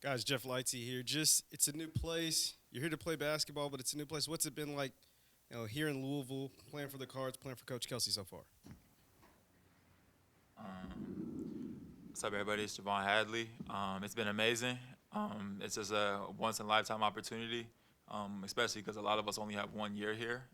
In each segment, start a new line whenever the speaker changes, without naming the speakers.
Guys, Jeff Lightsey here. It's a new place. You're here to play basketball, but it's a new place. What's it been like, here in Louisville, playing for the Cards, playing for Coach Kelsey so far?
What's up, everybody? It's J'Vonne Hadley. It's been amazing. It's just a once in a lifetime opportunity, especially because a lot of us only have 1 year here.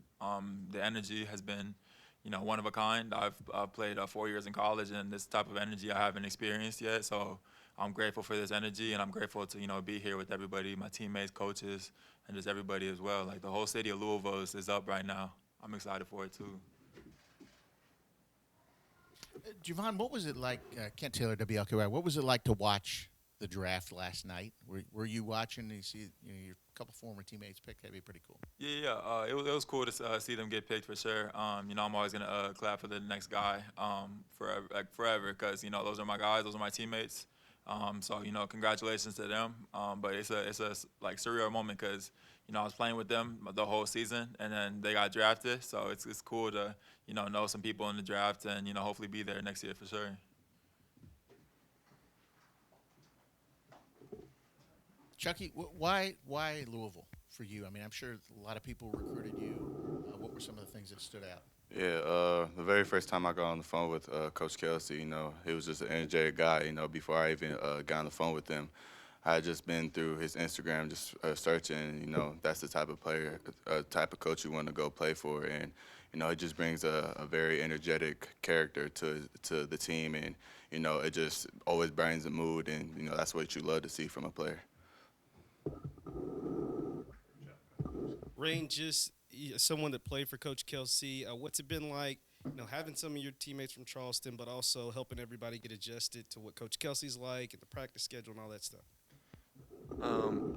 The energy has been, one of a kind. I've played 4 years in college, and this type of energy I haven't experienced yet. So I'm grateful for this energy, and I'm grateful to be here with everybody, my teammates, coaches, and just everybody as well. Like the whole city of Louisville is up right now. I'm excited for it too.
Javon, what was it like? Kent Taylor, WLKY. What was it like to watch the draft last night? Were you watching? You see, your couple former teammates picked. That'd be pretty cool.
Yeah. It was cool to see them get picked for sure. I'm always gonna clap for the next guy forever, like forever, because those are my guys, those are my teammates. So congratulations to them. But it's a like surreal moment because I was playing with them the whole season, and then they got drafted. So it's cool to know some people in the draft, and hopefully be there next year for sure.
Chucky, why Louisville for you? I mean, I'm sure a lot of people recruited you. What were some of the things that stood out?
Yeah, the very first time I got on the phone with Coach Kelsey, he was just an energetic guy. Before I even got on the phone with him, I had just been through his Instagram, just searching. That's the type of player, type of coach you want to go play for, and he just brings a very energetic character to the team, and it just always brightens the mood, and that's what you love to see from a player.
Reyne, someone that played for Coach Kelsey, what's it been like, having some of your teammates from Charleston, but also helping everybody get adjusted to what Coach Kelsey's like and the practice schedule and all that stuff?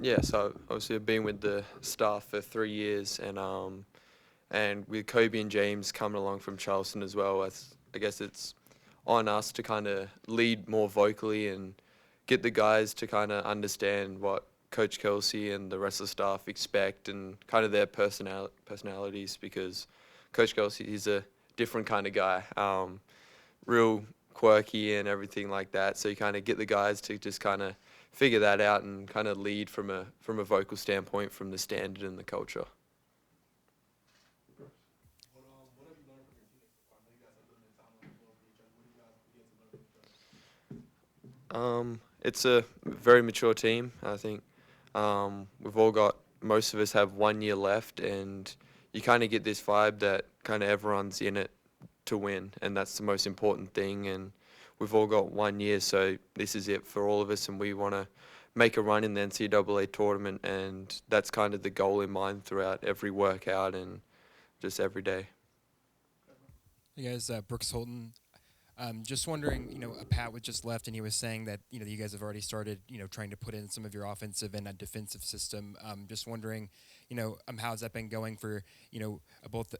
Yeah, so obviously I've been with the staff for 3 years, and with Kobe and James coming along from Charleston as well, I guess it's on us to kind of lead more vocally and get the guys to kind of understand what Coach Kelsey and the rest of the staff expect and kind of their personalities, because Coach Kelsey is a different kind of guy, real quirky and everything like that. So you kind of get the guys to just kind of figure that out and kind of lead from a vocal standpoint, from the standard and the culture. It's a very mature team. I think we've all got, most of us have 1 year left, and you kind of get this vibe that kind of everyone's in it to win, and that's the most important thing. And we've all got 1 year, so this is it for all of us, and we want to make a run in the NCAA tournament, and that's kind of the goal in mind throughout every workout and just every day.
Hey guys, Brooks Holton. Just wondering, Pat was just left, and he was saying that you guys have already started, trying to put in some of your offensive and a defensive system. Just wondering, how has that been going for both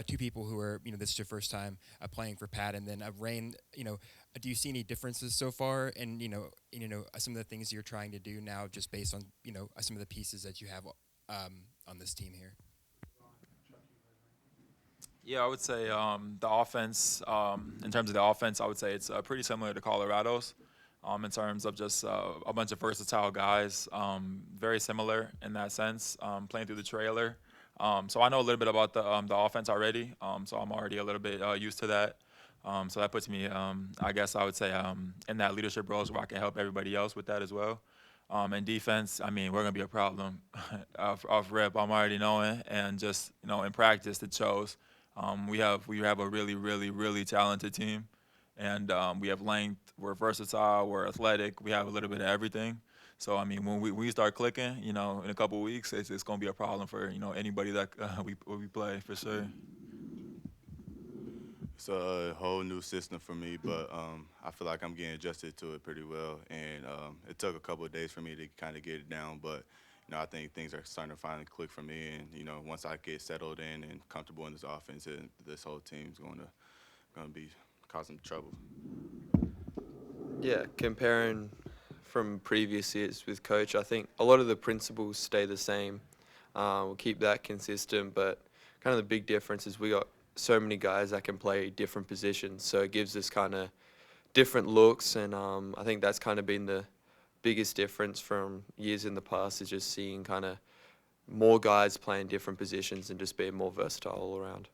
two people who are this is your first time playing for Pat, and then Reyne. Do you see any differences so far, and some of the things you're trying to do now, just based on some of the pieces that you have on this team here?
Yeah, I would say the offense, in terms of the offense, I would say it's pretty similar to Colorado's in terms of just a bunch of versatile guys, very similar in that sense, playing through the trailer. So I know a little bit about the offense already, so I'm already a little bit used to that. So that puts me, I guess I would say, in that leadership roles where I can help everybody else with that as well. And defense, I mean, we're going to be a problem off rip, I'm already knowing, and just, in practice it shows. We have a really, really, really talented team, and we have length. We're versatile. We're athletic. We have a little bit of everything. So I mean, when we start clicking, in a couple of weeks, it's going to be a problem for anybody that we play for sure.
It's a whole new system for me, but I feel like I'm getting adjusted to it pretty well. And it took a couple of days for me to kind of get it down, but I think things are starting to finally click for me. And once I get settled in and comfortable in this offense, and this whole team's going to be causing trouble.
Yeah, comparing from previous years with Coach, I think a lot of the principles stay the same. We'll keep that consistent, but kind of the big difference is we got so many guys that can play different positions, so it gives us kind of different looks, and I think that's kind of been the biggest difference from years in the past is just seeing kind of more guys playing different positions and just being more versatile all around.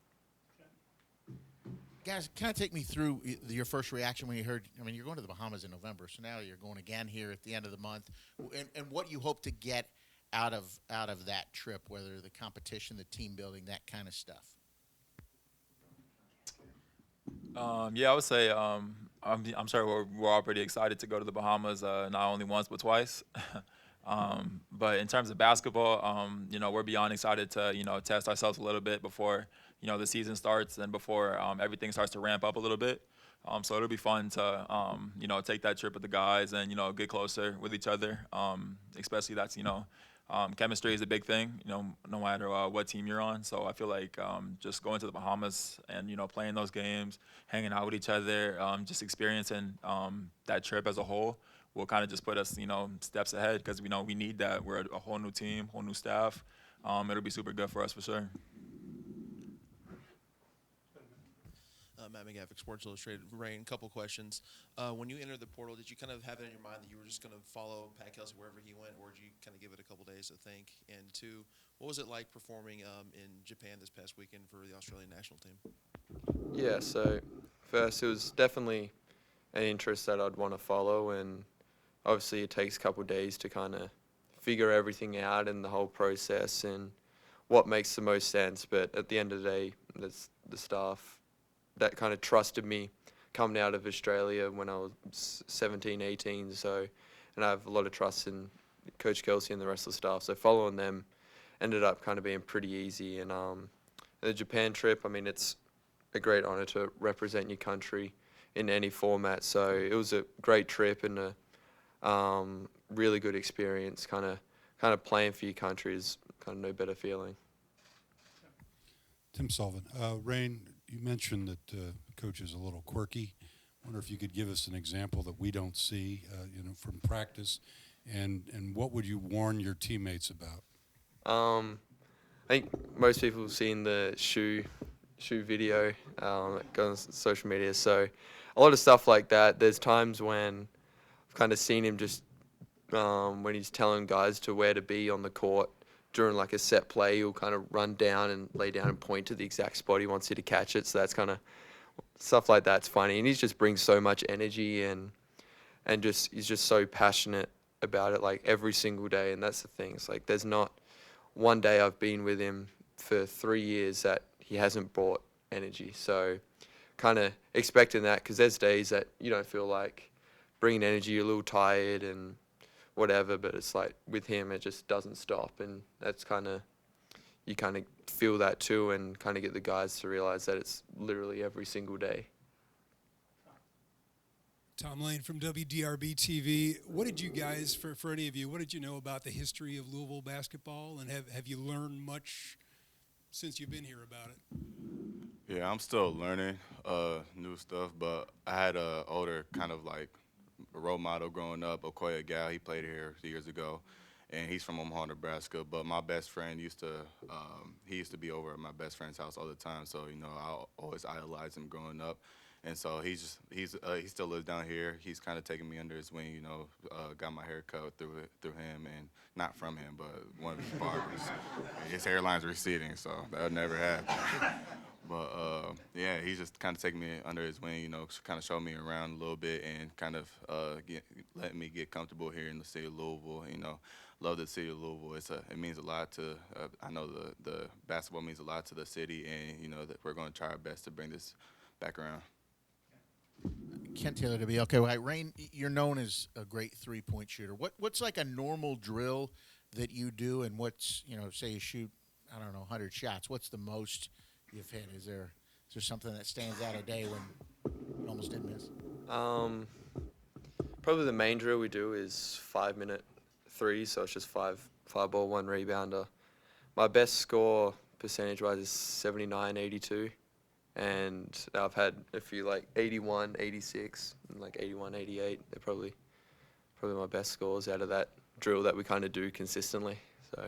Guys, kind of take me through your first reaction when you heard, I mean, you're going to the Bahamas in November, so now you're going again here at the end of the month, and what you hope to get out of that trip, whether the competition, the team building, that kind of stuff.
Yeah, I would say I'm sure we're all pretty excited to go to the Bahamas, not only once but twice. But in terms of basketball, we're beyond excited to test ourselves a little bit before the season starts and before everything starts to ramp up a little bit. So it'll be fun to take that trip with the guys and get closer with each other. Especially that's chemistry is a big thing, no matter what team you're on. So I feel like just going to the Bahamas and, playing those games, hanging out with each other, just experiencing that trip as a whole will kind of just put us, steps ahead because we know we need that. We're a whole new team, whole new staff. It'll be super good for us for sure.
Matt McGavick, Sports Illustrated. Reyne, couple questions. When you entered the portal, did you kind of have it in your mind that you were just going to follow Pat Kelsey wherever he went, or did you kind of give it a couple days to think? And two, what was it like performing in Japan this past weekend for the Australian national team?
Yeah, so first it was definitely an interest that I'd want to follow, and obviously it takes a couple days to kind of figure everything out and the whole process and what makes the most sense. But at the end of the day, that's the staff that kind of trusted me coming out of Australia when I was 17, 18. So, and I have a lot of trust in Coach Kelsey and the rest of the staff. So following them ended up kind of being pretty easy. And the Japan trip, I mean, it's a great honor to represent your country in any format. So it was a great trip and a really good experience. Kind of playing for your country is kind of no better feeling.
Tim Sullivan. Reyne, you mentioned that coach is a little quirky. I wonder if you could give us an example that we don't see, from practice, and what would you warn your teammates about?
I think most people have seen the shoe video that goes on social media. So a lot of stuff like that. There's times when I've kind of seen him just when he's telling guys to where to be on the court during like a set play, he'll kind of run down and lay down and point to the exact spot he wants you to catch it. So that's kind of stuff like that's funny. And he just brings so much energy and just he's just so passionate about it like every single day. And that's the thing. It's like there's not one day I've been with him for 3 years that he hasn't brought energy. So kind of expecting that because there's days that you don't feel like bringing energy, you're a little tired and whatever, but it's like with him it just doesn't stop, and that's you kind of feel that too and kind of get the guys to realize that it's literally every single day.
Tom Lane from WDRB TV. What did you guys, for any of you, what did you know about the history of Louisville basketball, and have you learned much since you've been here about it?
Yeah, I'm still learning new stuff, but I had a older kind of like a role model growing up, Okoye Gal. He played here years ago, and he's from Omaha, Nebraska. But my best friend used to be over at my best friend's house all the time. So I always idolized him growing up, and so he still lives down here. He's kind of taken me under his wing. Got my hair cut through him, and not from him, but one of his barbers. His hairline's receding, so that would never happen. But yeah, he's just kind of taking me under his wing, kind of showing me around a little bit and kind of letting me get comfortable here in the city of Louisville. Love the city of Louisville. It means a lot to. I know the basketball means a lot to the city, and that we're going to try our best to bring this back around.
Kent Taylor to be okay. Right, Reyne, you're known as a great 3-point shooter. What's like a normal drill that you do, and what's say you shoot 100 shots. What's the most you've hit? Is there something that stands out a day when you almost didn't miss?
Probably the main drill we do is 5-minute threes, so it's just five ball, 1 rebounder. My best score percentage-wise is 79-82, and I've had a few like 81, 86, and like 81, 88. They're probably my best scores out of that drill that we kind of do consistently. So.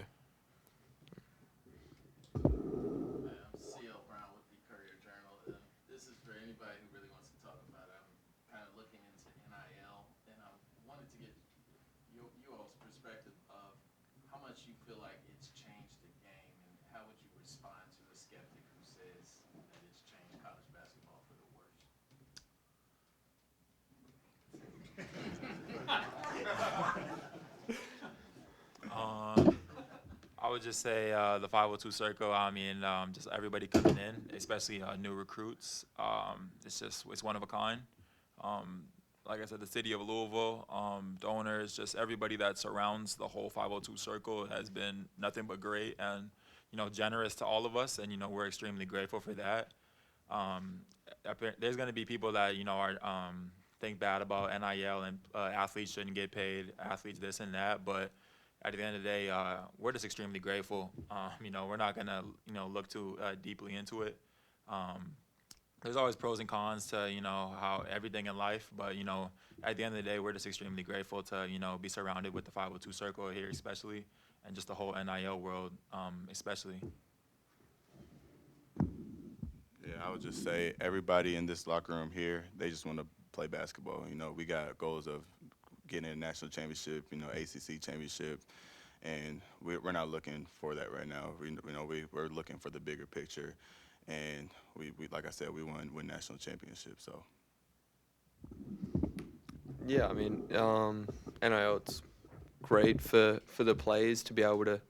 I would just say the 502 circle. I mean, just everybody coming in, especially new recruits. It's one of a kind. Like I said, the city of Louisville, donors, just everybody that surrounds the whole 502 circle has been nothing but great and, generous to all of us. And, we're extremely grateful for that. There's going to be people that, are think bad about NIL and athletes shouldn't get paid, athletes this and that. But at the end of the day, we're just extremely grateful. We're not going to, look too deeply into it. There's always pros and cons to, how everything in life. But, at the end of the day, we're just extremely grateful to, be surrounded with the 502 circle here especially, and just the whole NIL world especially.
Yeah, I would just say everybody in this locker room here, they just want to play basketball. We got goals of getting a national championship, ACC championship, and we're not looking for that right now. We're looking for the bigger picture, and we like I said, we want to win national championships. So.
Yeah, I mean, NIL, it's great for the players to be able to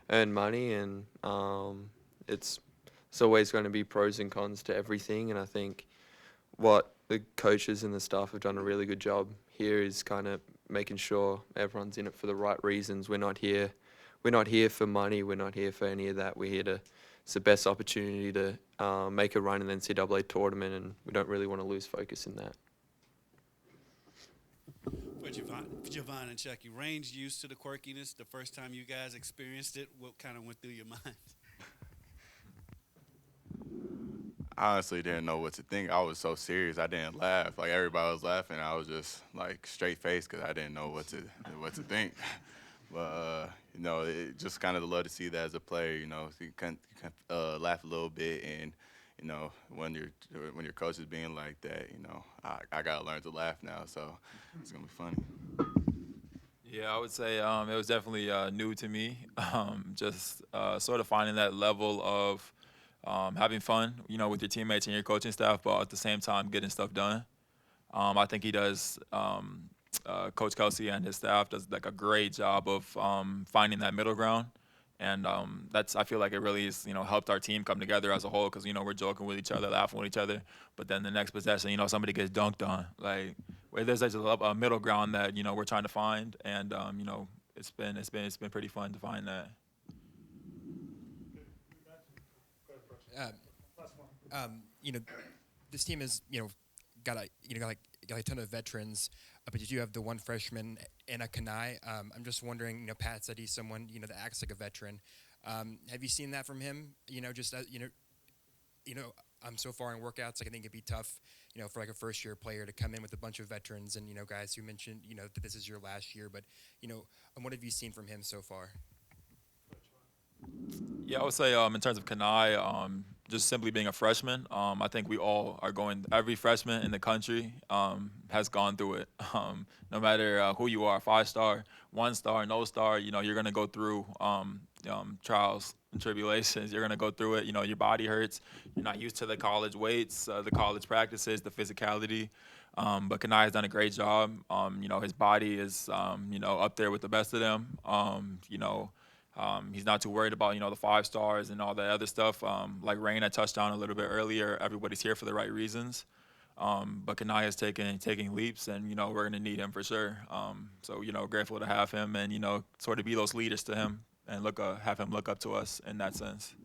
earn money, and it's always going to be pros and cons to everything. And I think what the coaches and the staff have done a really good job here is kind of making sure everyone's in it for the right reasons. We're not here for money. We're not here for any of that. We're here to. It's the best opportunity to make a run in the NCAA tournament, and we don't really want to lose focus in that.
For J'Vonne and Chucky, Reyne's used to the quirkiness. The first time you guys experienced it, what kind of went through your mind?
I honestly didn't know what to think. I was so serious. I didn't laugh. Like everybody was laughing. I was just like straight faced because I didn't know what to think. But it just kind of love to see that as a player. You can laugh a little bit, and when your coach is being like that, I gotta learn to laugh now. So it's gonna be funny.
Yeah, I would say it was definitely new to me. Just sort of finding that level of having fun, with your teammates and your coaching staff, but at the same time getting stuff done. I think he does. Coach Kelsey and his staff does like a great job of finding that middle ground, and I feel like it really has helped our team come together as a whole because we're joking with each other, laughing with each other, but then the next possession somebody gets dunked on, like where there's a middle ground that we're trying to find, and it's been pretty fun to find that.
This team has got a ton of veterans, but you do have the one freshman and a Kanai. I'm just wondering, Pat said he's someone that acts like a veteran. Have you seen that from him? So far in workouts, I think it'd be tough, for like a first-year player to come in with a bunch of veterans and guys who mentioned that this is your last year. But what have you seen from him so far?
Yeah, I would say in terms of Kanai, just simply being a freshman, I think we all are every freshman in the country has gone through it. No matter who you are, 5-star, 1-star, no star, you're going to go through trials and tribulations. You're going to go through it. Your body hurts. You're not used to the college weights, the college practices, the physicality. But Kanai has done a great job. His body is, up there with the best of them. He's not too worried about, the 5 stars and all that other stuff. Like Reyne had touched on a little bit earlier, everybody's here for the right reasons. But Kanai is taking leaps, and, we're going to need him for sure. So, grateful to have him and, sort of be those leaders to him and have him look up to us in that sense.